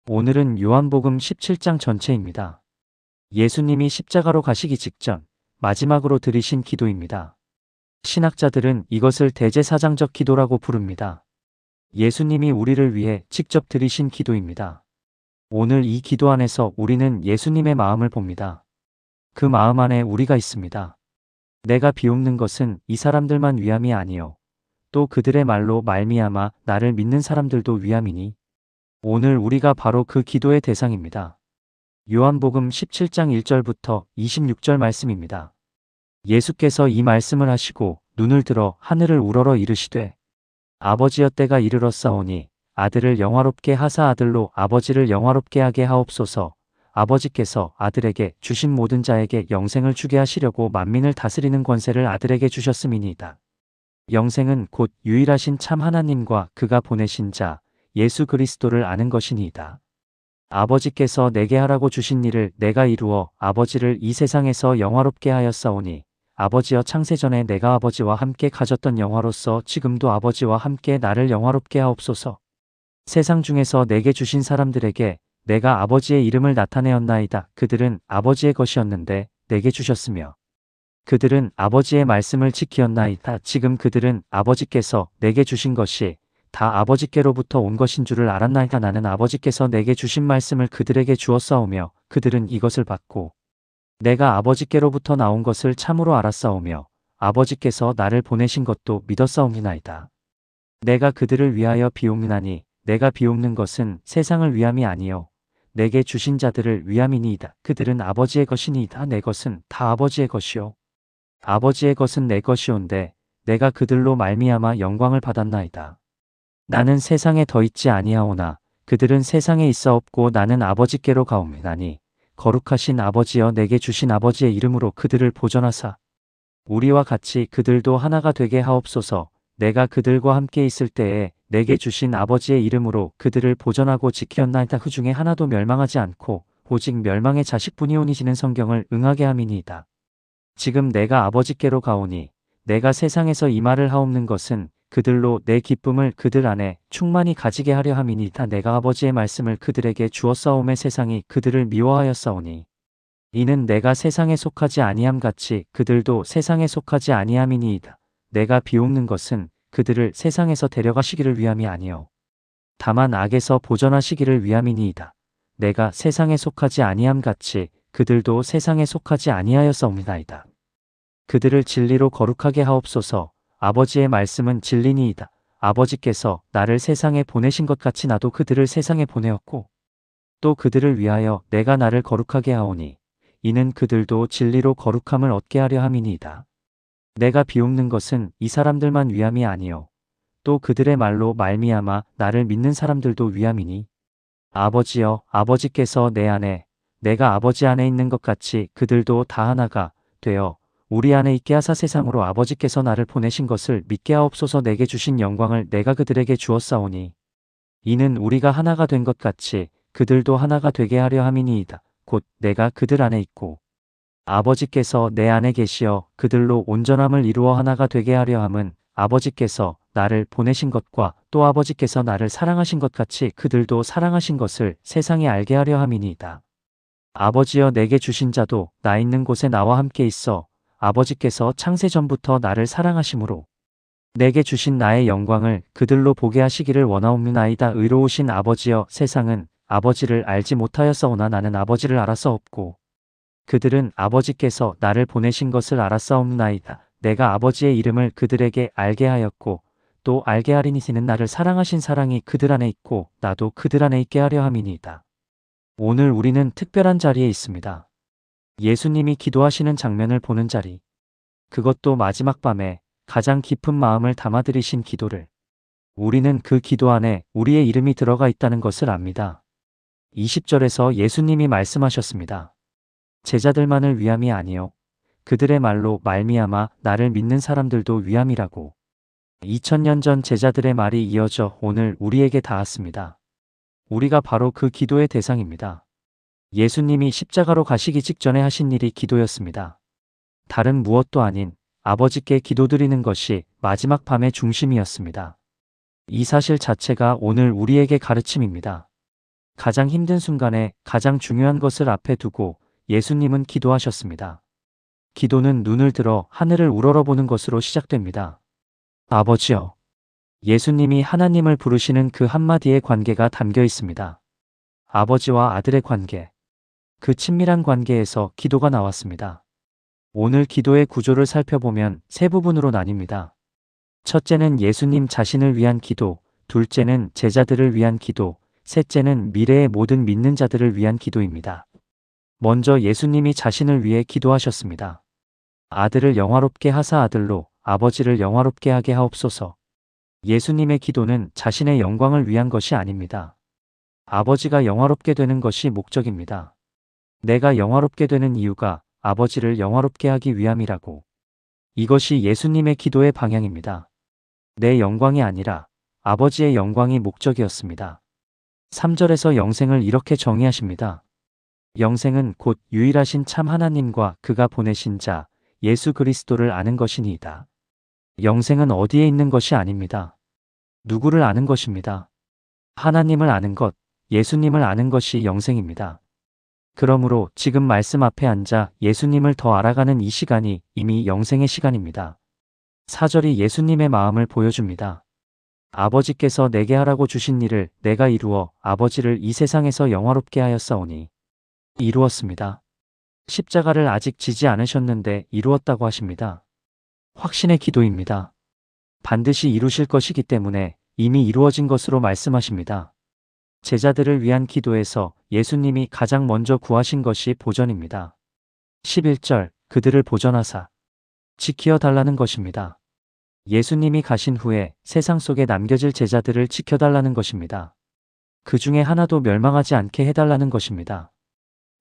오늘은 요한복음 17장 전체입니다. 예수님이 십자가로 가시기 직전 마지막으로 드리신 기도입니다. 신학자들은 이것을 대제사장적 기도라고 부릅니다. 예수님이 우리를 위해 직접 드리신 기도입니다. 오늘 이 기도 안에서 우리는 예수님의 마음을 봅니다. 그 마음 안에 우리가 있습니다. 내가 비웃는 것은 이 사람들만 위함이 아니요 또 그들의 말로 말미암아 나를 믿는 사람들도 위함이니 오늘 우리가 바로 그 기도의 대상입니다. 요한복음 17장 1절부터 26절 말씀입니다. 예수께서 이 말씀을 하시고 눈을 들어 하늘을 우러러 이르시되 아버지여 때가 이르렀사오니 아들을 영화롭게 하사 아들로 아버지를 영화롭게 하게 하옵소서. 아버지께서 아들에게 주신 모든 자에게 영생을 주게 하시려고 만민을 다스리는 권세를 아들에게 주셨음이니이다. 영생은 곧 유일하신 참 하나님과 그가 보내신 자 예수 그리스도를 아는 것이니이다. 아버지께서 내게 하라고 주신 일을 내가 이루어 아버지를 이 세상에서 영화롭게 하였사오니 아버지여 창세전에 내가 아버지와 함께 가졌던 영화로서 지금도 아버지와 함께 나를 영화롭게 하옵소서. 세상 중에서 내게 주신 사람들에게 내가 아버지의 이름을 나타내었나이다. 그들은 아버지의 것이었는데 내게 주셨으며 그들은 아버지의 말씀을 지키었나이다. 지금 그들은 아버지께서 내게 주신 것이 다 아버지께로부터 온 것인 줄을 알았나이다. 나는 아버지께서 내게 주신 말씀을 그들에게 주었사오며 그들은 이것을 받고 내가 아버지께로부터 나온 것을 참으로 알았사오며 아버지께서 나를 보내신 것도 믿었사옵니나이다. 내가 그들을 위하여 비옵나니 내가 비옵는 것은 세상을 위함이 아니요 내게 주신 자들을 위함이니이다. 그들은 아버지의 것이니이다. 내 것은 다 아버지의 것이요 아버지의 것은 내 것이온데 내가 그들로 말미암아 영광을 받았나이다. 나는 세상에 더 있지 아니하오나 그들은 세상에 있사옵고 나는 아버지께로 가옵니다니 거룩하신 아버지여 내게 주신 아버지의 이름으로 그들을 보존하사 우리와 같이 그들도 하나가 되게 하옵소서. 내가 그들과 함께 있을 때에 내게 주신 아버지의 이름으로 그들을 보존하고 지키었나이다. 그 중에 하나도 멸망하지 않고 오직 멸망의 자식뿐이오니 지는 성경을 응하게 함이니이다. 지금 내가 아버지께로 가오니 내가 세상에서 이 말을 하옵는 것은 그들로 내 기쁨을 그들 안에 충만히 가지게 하려 함이니이다. 내가 아버지의 말씀을 그들에게 주었사오매 세상이 그들을 미워하였사오니 이는 내가 세상에 속하지 아니함 같이 그들도 세상에 속하지 아니함이니이다. 내가 비옵는 것은 그들을 세상에서 데려가시기를 위함이 아니요 다만 악에서 보존하시기를 위함이니이다. 내가 세상에 속하지 아니함 같이 그들도 세상에 속하지 아니하였사옵니다이다. 그들을 진리로 거룩하게 하옵소서. 아버지의 말씀은 진리니이다. 아버지께서 나를 세상에 보내신 것 같이 나도 그들을 세상에 보내었고 또 그들을 위하여 내가 나를 거룩하게 하오니 이는 그들도 진리로 거룩함을 얻게 하려 함이니이다. 내가 비옵는 것은 이 사람들만 위함이 아니요 또 그들의 말로 말미암아 나를 믿는 사람들도 위함이니 아버지여 아버지께서 내 안에 내가 아버지 안에 있는 것 같이 그들도 다 하나가 되어 우리 안에 있게 하사 세상으로 아버지께서 나를 보내신 것을 믿게 하옵소서. 내게 주신 영광을 내가 그들에게 주었사오니 이는 우리가 하나가 된 것 같이 그들도 하나가 되게 하려 함이니이다. 곧 내가 그들 안에 있고 아버지께서 내 안에 계시어 그들로 온전함을 이루어 하나가 되게 하려 함은 아버지께서 나를 보내신 것과 또 아버지께서 나를 사랑하신 것 같이 그들도 사랑하신 것을 세상에 알게 하려 함이니이다. 아버지여 내게 주신 자도 나 있는 곳에 나와 함께 있어 아버지께서 창세전부터 나를 사랑하심으로 내게 주신 나의 영광을 그들로 보게 하시기를 원하옵나이다. 의로우신 아버지여 세상은 아버지를 알지 못하였사오나 나는 아버지를 알았사옵고 그들은 아버지께서 나를 보내신 것을 알았사옵나이다. 내가 아버지의 이름을 그들에게 알게 하였고 또 알게 하리니 이는 나를 사랑하신 사랑이 그들 안에 있고 나도 그들 안에 있게 하려 함이니이다. 오늘 우리는 특별한 자리에 있습니다. 예수님이 기도하시는 장면을 보는 자리. 그것도 마지막 밤에 가장 깊은 마음을 담아드리신 기도를. 우리는 그 기도 안에 우리의 이름이 들어가 있다는 것을 압니다. 20절에서 예수님이 말씀하셨습니다. 제자들만을 위함이 아니요 그들의 말로 말미암아 나를 믿는 사람들도 위함이라고. 2000년 전 제자들의 말이 이어져 오늘 우리에게 닿았습니다. 우리가 바로 그 기도의 대상입니다. 예수님이 십자가로 가시기 직전에 하신 일이 기도였습니다. 다른 무엇도 아닌 아버지께 기도드리는 것이 마지막 밤의 중심이었습니다. 이 사실 자체가 오늘 우리에게 가르침입니다. 가장 힘든 순간에 가장 중요한 것을 앞에 두고 예수님은 기도하셨습니다. 기도는 눈을 들어 하늘을 우러러보는 것으로 시작됩니다. 아버지여. 예수님이 하나님을 부르시는 그 한마디의 관계가 담겨 있습니다. 아버지와 아들의 관계. 그 친밀한 관계에서 기도가 나왔습니다. 오늘 기도의 구조를 살펴보면 세 부분으로 나뉩니다. 첫째는 예수님 자신을 위한 기도, 둘째는 제자들을 위한 기도, 셋째는 미래의 모든 믿는 자들을 위한 기도입니다. 먼저 예수님이 자신을 위해 기도하셨습니다. 아들을 영화롭게 하사 아들로 아버지를 영화롭게 하게 하옵소서. 예수님의 기도는 자신의 영광을 위한 것이 아닙니다. 아버지가 영화롭게 되는 것이 목적입니다. 내가 영화롭게 되는 이유가 아버지를 영화롭게 하기 위함이라고. 이것이 예수님의 기도의 방향입니다. 내 영광이 아니라 아버지의 영광이 목적이었습니다. 3절에서 영생을 이렇게 정의하십니다. 영생은 곧 유일하신 참 하나님과 그가 보내신 자 예수 그리스도를 아는 것이니이다. 영생은 어디에 있는 것이 아닙니다. 누구를 아는 것입니다. 하나님을 아는 것, 예수님을 아는 것이 영생입니다. 그러므로 지금 말씀 앞에 앉아 예수님을 더 알아가는 이 시간이 이미 영생의 시간입니다. 4절이 예수님의 마음을 보여줍니다. 아버지께서 내게 하라고 주신 일을 내가 이루어 아버지를 이 세상에서 영화롭게 하였사오니. 이루었습니다. 십자가를 아직 지지 않으셨는데 이루었다고 하십니다. 확신의 기도입니다. 반드시 이루실 것이기 때문에 이미 이루어진 것으로 말씀하십니다. 제자들을 위한 기도에서 예수님이 가장 먼저 구하신 것이 보전입니다. 11절, 그들을 보전하사 지키어 달라는 것입니다. 예수님이 가신 후에 세상 속에 남겨질 제자들을 지켜달라는 것입니다. 그 중에 하나도 멸망하지 않게 해달라는 것입니다.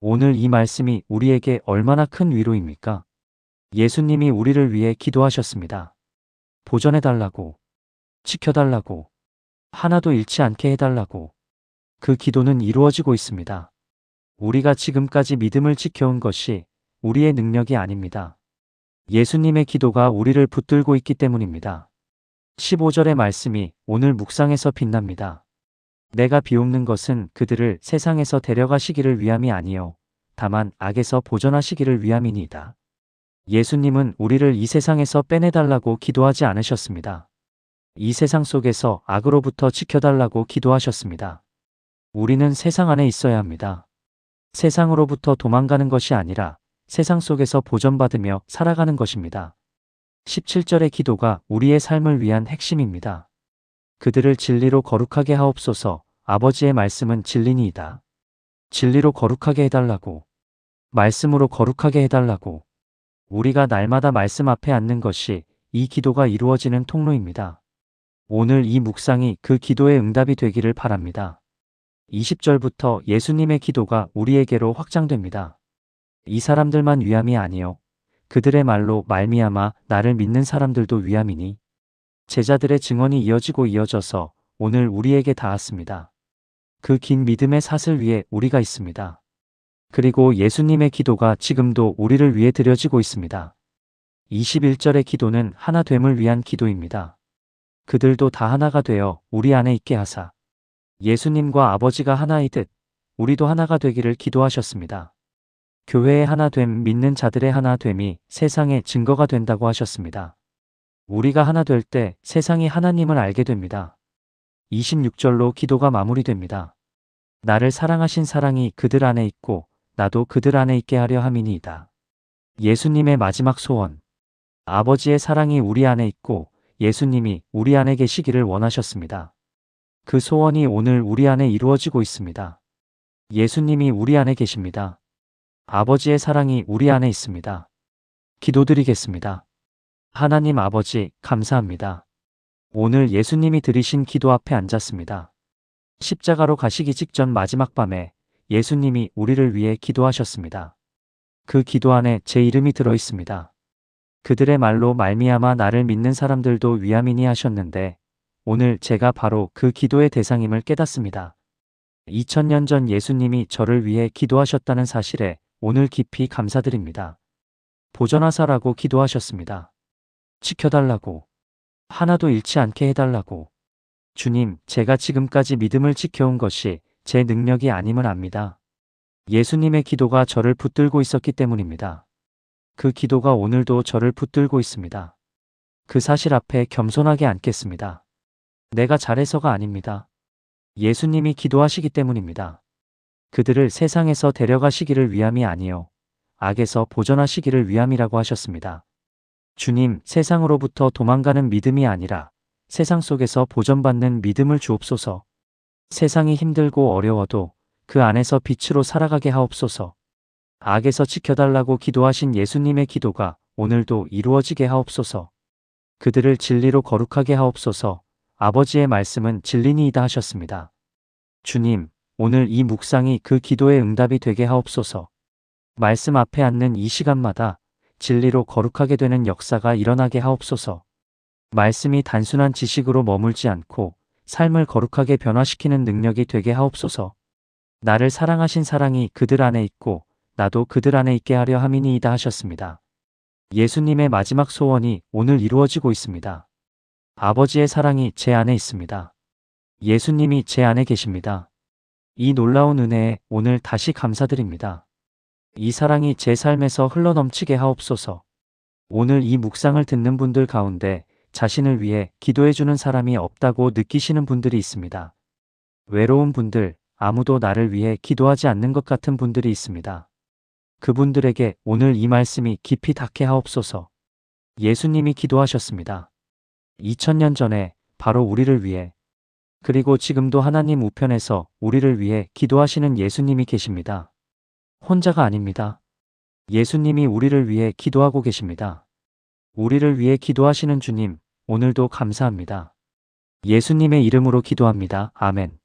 오늘 이 말씀이 우리에게 얼마나 큰 위로입니까? 예수님이 우리를 위해 기도하셨습니다. 보전해달라고, 지켜달라고, 하나도 잃지 않게 해달라고. 그 기도는 이루어지고 있습니다. 우리가 지금까지 믿음을 지켜온 것이 우리의 능력이 아닙니다. 예수님의 기도가 우리를 붙들고 있기 때문입니다. 15절의 말씀이 오늘 묵상에서 빛납니다. 내가 비옵는 것은 그들을 세상에서 데려가시기를 위함이 아니요 다만 악에서 보전하시기를 위함이니이다. 예수님은 우리를 이 세상에서 빼내달라고 기도하지 않으셨습니다. 이 세상 속에서 악으로부터 지켜달라고 기도하셨습니다. 우리는 세상 안에 있어야 합니다. 세상으로부터 도망가는 것이 아니라 세상 속에서 보전받으며 살아가는 것입니다. 17절의 기도가 우리의 삶을 위한 핵심입니다. 그들을 진리로 거룩하게 하옵소서. 아버지의 말씀은 진리니이다. 진리로 거룩하게 해달라고. 말씀으로 거룩하게 해달라고. 우리가 날마다 말씀 앞에 앉는 것이 이 기도가 이루어지는 통로입니다. 오늘 이 묵상이 그 기도의 응답이 되기를 바랍니다. 20절부터 예수님의 기도가 우리에게로 확장됩니다. 이 사람들만 위함이 아니요 그들의 말로 말미암아 나를 믿는 사람들도 위함이니. 제자들의 증언이 이어지고 이어져서 오늘 우리에게 닿았습니다. 그 긴 믿음의 사슬 위에 우리가 있습니다. 그리고 예수님의 기도가 지금도 우리를 위해 드려지고 있습니다. 21절의 기도는 하나됨을 위한 기도입니다. 그들도 다 하나가 되어 우리 안에 있게 하사. 예수님과 아버지가 하나이듯 우리도 하나가 되기를 기도하셨습니다. 교회의 하나됨, 믿는 자들의 하나됨이 세상의 증거가 된다고 하셨습니다. 우리가 하나 될 때 세상이 하나님을 알게 됩니다. 26절로 기도가 마무리됩니다. 나를 사랑하신 사랑이 그들 안에 있고 나도 그들 안에 있게 하려 함이니이다. 예수님의 마지막 소원. 아버지의 사랑이 우리 안에 있고 예수님이 우리 안에 계시기를 원하셨습니다. 그 소원이 오늘 우리 안에 이루어지고 있습니다. 예수님이 우리 안에 계십니다. 아버지의 사랑이 우리 안에 있습니다. 기도드리겠습니다. 하나님 아버지, 감사합니다. 오늘 예수님이 드리신 기도 앞에 앉았습니다. 십자가로 가시기 직전 마지막 밤에 예수님이 우리를 위해 기도하셨습니다. 그 기도 안에 제 이름이 들어 있습니다. 그들의 말로 말미암아 나를 믿는 사람들도 위함이니 하셨는데 오늘 제가 바로 그 기도의 대상임을 깨닫습니다. 2000년 전 예수님이 저를 위해 기도하셨다는 사실에 오늘 깊이 감사드립니다. 보전하사라고 기도하셨습니다. 지켜달라고. 하나도 잃지 않게 해달라고. 주님, 제가 지금까지 믿음을 지켜온 것이 제 능력이 아님을 압니다. 예수님의 기도가 저를 붙들고 있었기 때문입니다. 그 기도가 오늘도 저를 붙들고 있습니다. 그 사실 앞에 겸손하게 앉겠습니다. 내가 잘해서가 아닙니다. 예수님이 기도하시기 때문입니다. 그들을 세상에서 데려가시기를 위함이 아니요 악에서 보존하시기를 위함이라고 하셨습니다. 주님, 세상으로부터 도망가는 믿음이 아니라 세상 속에서 보존받는 믿음을 주옵소서. 세상이 힘들고 어려워도 그 안에서 빛으로 살아가게 하옵소서. 악에서 지켜달라고 기도하신 예수님의 기도가 오늘도 이루어지게 하옵소서. 그들을 진리로 거룩하게 하옵소서. 아버지의 말씀은 진리니이다 하셨습니다. 주님, 오늘 이 묵상이 그 기도의 응답이 되게 하옵소서. 말씀 앞에 앉는 이 시간마다 진리로 거룩하게 되는 역사가 일어나게 하옵소서. 말씀이 단순한 지식으로 머물지 않고 삶을 거룩하게 변화시키는 능력이 되게 하옵소서. 나를 사랑하신 사랑이 그들 안에 있고 나도 그들 안에 있게 하려 함이니이다 하셨습니다. 예수님의 마지막 소원이 오늘 이루어지고 있습니다. 아버지의 사랑이 제 안에 있습니다. 예수님이 제 안에 계십니다. 이 놀라운 은혜에 오늘 다시 감사드립니다. 이 사랑이 제 삶에서 흘러넘치게 하옵소서. 오늘 이 묵상을 듣는 분들 가운데 자신을 위해 기도해주는 사람이 없다고 느끼시는 분들이 있습니다. 외로운 분들, 아무도 나를 위해 기도하지 않는 것 같은 분들이 있습니다. 그분들에게 오늘 이 말씀이 깊이 닿게 하옵소서. 예수님이 기도하셨습니다. 2000년 전에 바로 우리를 위해, 그리고 지금도 하나님 우편에서 우리를 위해 기도하시는 예수님이 계십니다. 혼자가 아닙니다. 예수님이 우리를 위해 기도하고 계십니다. 우리를 위해 기도하시는 주님, 오늘도 감사합니다. 예수님의 이름으로 기도합니다. 아멘.